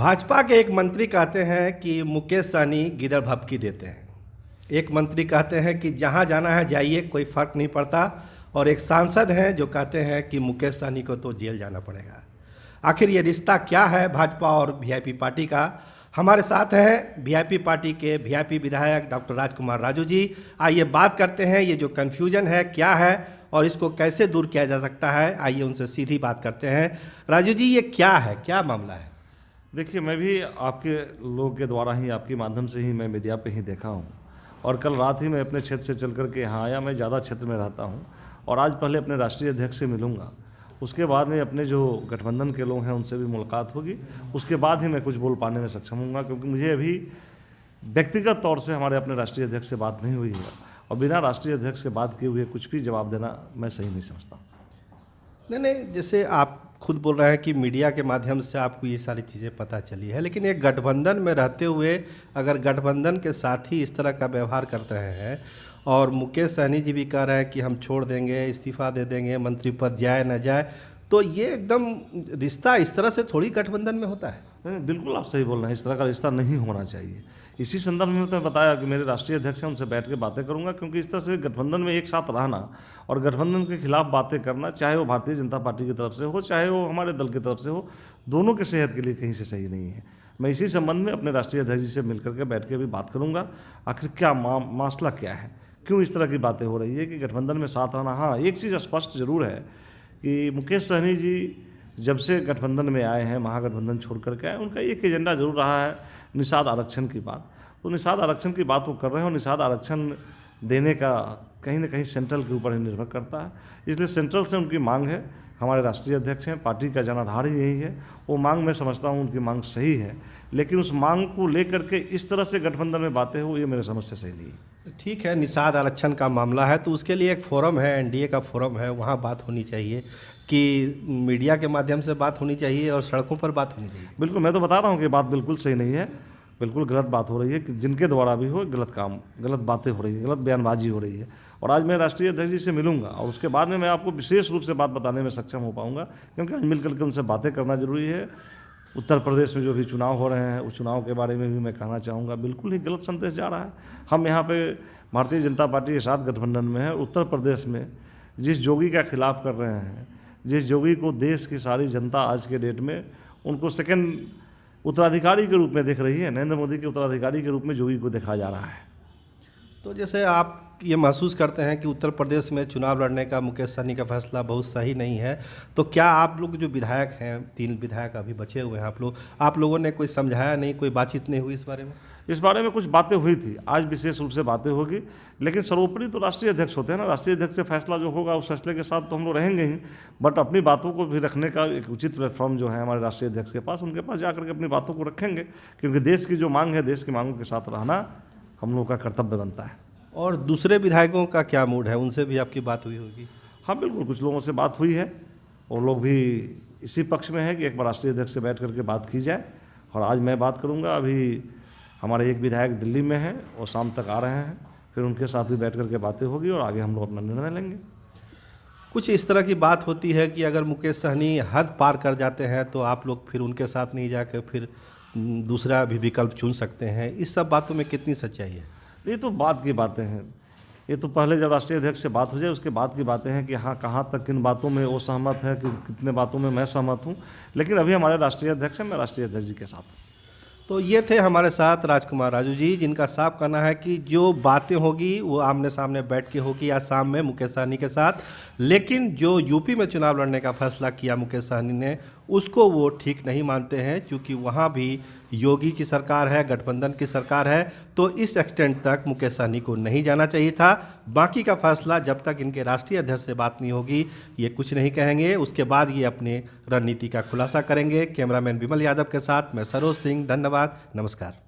भाजपा के एक मंत्री कहते हैं कि मुकेश सहनी गिदड़ भभकी देते हैं। एक मंत्री कहते हैं कि जहां जाना है जाइए, कोई फर्क नहीं पड़ता। और एक सांसद हैं जो कहते हैं कि मुकेश सहनी को तो जेल जाना पड़ेगा। आखिर ये रिश्ता क्या है भाजपा और वीआईपी पार्टी का? हमारे साथ हैं वीआईपी पार्टी के वीआईपी विधायक डॉक्टर राजकुमार राजू जी। आइए बात करते हैं ये जो कन्फ्यूजन है क्या है और इसको कैसे दूर किया जा सकता है। आइए उनसे सीधी बात करते हैं। राजू जी, ये क्या है, क्या मामला है? देखिए, मैं भी आपके लोगों के द्वारा ही, आपके माध्यम से ही मैं मीडिया पे ही देखा हूँ। और कल रात ही मैं अपने क्षेत्र से चल कर के यहाँ आया। मैं ज़्यादा क्षेत्र में रहता हूँ और आज पहले अपने राष्ट्रीय अध्यक्ष से मिलूँगा, उसके बाद में अपने जो गठबंधन के लोग हैं उनसे भी मुलाकात होगी। उसके बाद ही मैं कुछ बोल पाने में सक्षम हूँगा, क्योंकि मुझे अभी व्यक्तिगत तौर से हमारे अपने राष्ट्रीय अध्यक्ष से बात नहीं हुई है और बिना राष्ट्रीय अध्यक्ष के बात किए हुए कुछ भी जवाब देना मैं सही नहीं समझता। नहीं, जैसे आप खुद बोल रहे हैं कि मीडिया के माध्यम से आपको ये सारी चीज़ें पता चली है, लेकिन एक गठबंधन में रहते हुए अगर गठबंधन के साथी इस तरह का व्यवहार करते रहे हैं और मुकेश सहनी जी भी कह रहे हैं कि हम छोड़ देंगे, इस्तीफा दे देंगे, मंत्री पद जाए न जाए, तो ये एकदम रिश्ता इस तरह से थोड़ी गठबंधन में होता है। नहीं, बिल्कुल आप सही बोल रहे हैं। इस तरह का रिश्ता नहीं होना चाहिए। इसी संदर्भ में तो मैं बताया कि मेरे राष्ट्रीय अध्यक्ष हैं, उनसे बैठ के बातें करूंगा, क्योंकि इस तरह से गठबंधन में एक साथ रहना और गठबंधन के खिलाफ बातें करना, चाहे वो भारतीय जनता पार्टी की तरफ से हो, चाहे वो हमारे दल की तरफ से हो, दोनों के सेहत के लिए कहीं से सही नहीं है। मैं इसी संबंध में अपने राष्ट्रीय अध्यक्ष जी से मिलकर के बैठ के भी बात करूँगा। आखिर क्या मसला क्या है, क्यों इस तरह की बातें हो रही है कि गठबंधन में साथ रहना। हाँ, एक चीज़ स्पष्ट जरूर है कि मुकेश सहनी जी जब से गठबंधन में आए हैं, महागठबंधन छोड़ करके आए, उनका एक एजेंडा जरूर रहा है निषाद आरक्षण की बात। तो निषाद आरक्षण की बात वो कर रहे हैं और निषाद आरक्षण देने का कहीं ना कहीं सेंट्रल के ऊपर ही निर्भर करता है। इसलिए सेंट्रल से उनकी मांग है। हमारे राष्ट्रीय अध्यक्ष हैं, पार्टी का जनाधार ही यही है। वो मांग मैं समझता हूँ उनकी मांग सही है, लेकिन उस मांग को लेकर के इस तरह से गठबंधन में बातें हो, ये मेरे समझ से सही नहीं है। ठीक है, निषाद आरक्षण का मामला है तो उसके लिए एक फोरम है, एनडीए का फोरम है, वहाँ बात होनी चाहिए कि मीडिया के माध्यम से बात होनी चाहिए और सड़कों पर बात होनी चाहिए। बिल्कुल, मैं तो बता रहा हूँ कि बात बिल्कुल सही नहीं है, बिल्कुल गलत बात हो रही है कि जिनके द्वारा भी हो गलत काम, गलत बातें हो रही है, गलत बयानबाजी हो रही है। और आज मैं राष्ट्रीय अध्यक्ष जी से मिलूंगा और उसके बाद में मैं आपको विशेष रूप से बात बताने में सक्षम हो पाऊंगा, क्योंकि आज मिलकर के उनसे बातें करना जरूरी है। उत्तर प्रदेश में जो भी चुनाव हो रहे हैं उस चुनाव के बारे में भी मैं कहना चाहूँगा, बिल्कुल ही गलत संदेश जा रहा है। हम यहाँ पे भारतीय जनता पार्टी के साथ गठबंधन में है। उत्तर प्रदेश में जिस जोगी का खिलाफ कर रहे हैं, जिस जोगी को देश की सारी जनता आज के डेट में उनको सेकंड उत्तराधिकारी के रूप में देख रही है, नरेंद्र मोदी के उत्तराधिकारी के रूप में जोगी को देखा जा रहा है। तो जैसे आप ये महसूस करते हैं कि उत्तर प्रदेश में चुनाव लड़ने का मुकेश सहनी का फैसला बहुत सही नहीं है, तो क्या आप लोग जो विधायक हैं, 3 विधायक अभी बचे हुए हैं आप लोगों ने कोई समझाया नहीं, कोई बातचीत नहीं हुई इस बारे में? इस बारे में कुछ बातें हुई थी, आज विशेष रूप से बातें होगी, लेकिन सर्वोपरि तो राष्ट्रीय अध्यक्ष होते हैं ना। राष्ट्रीय अध्यक्ष से फैसला जो होगा उस फैसले के साथ तो हम लोग रहेंगे ही, बट अपनी बातों को भी रखने का एक उचित प्लेटफॉर्म जो है हमारे राष्ट्रीय अध्यक्ष के पास, उनके पास जाकर के अपनी बातों को रखेंगे, क्योंकि देश की जो मांग है, देश की मांगों के साथ रहना हम लोग का कर्तव्य बनता है। और दूसरे विधायकों का क्या मूड है, उनसे भी आपकी बात हुई होगी? हाँ बिल्कुल, कुछ लोगों से बात हुई है, वो लोग भी इसी पक्ष में है कि एक बार राष्ट्रीय अध्यक्ष से बैठ करके बात की जाए। और आज मैं बात करूँगा। अभी हमारे एक विधायक दिल्ली में हैं, वो शाम तक आ रहे हैं, फिर उनके साथ भी बैठ करके बातें होगी और आगे हम लोग अपना निर्णय लेंगे। कुछ इस तरह की बात होती है कि अगर मुकेश सहनी हद पार कर जाते हैं तो आप लोग फिर उनके साथ नहीं जाकर फिर दूसरा भी विकल्प चुन सकते हैं। इस सब बातों में कितनी सच्चाई है? ये तो बात की बातें हैं। ये तो पहले जब राष्ट्रीय अध्यक्ष से बात हो जाए उसके बाद की बातें हैं कि हाँ, कहाँ तक किन बातों में वो सहमत है, कि कितने बातों में मैं सहमत हूँ। लेकिन अभी हमारे राष्ट्रीय अध्यक्ष हैं, मैं राष्ट्रीय अध्यक्ष जी के साथ हूँ। तो ये थे हमारे साथ राजकुमार राजू जी, जिनका साफ कहना है कि जो बातें होगी वो आमने सामने बैठ के होगी या शाम में मुकेश सहनी के साथ। लेकिन जो यूपी में चुनाव लड़ने का फैसला किया मुकेश सहनी ने, उसको वो ठीक नहीं मानते हैं, क्योंकि वहाँ भी योगी की सरकार है, गठबंधन की सरकार है। तो इस एक्सटेंट तक मुकेश सहनी को नहीं जाना चाहिए था। बाकी का फैसला जब तक इनके राष्ट्रीय अध्यक्ष से बात नहीं होगी ये कुछ नहीं कहेंगे। उसके बाद ये अपने रणनीति का खुलासा करेंगे। कैमरामैन विमल यादव के साथ मैं सरोज सिंह, धन्यवाद, नमस्कार।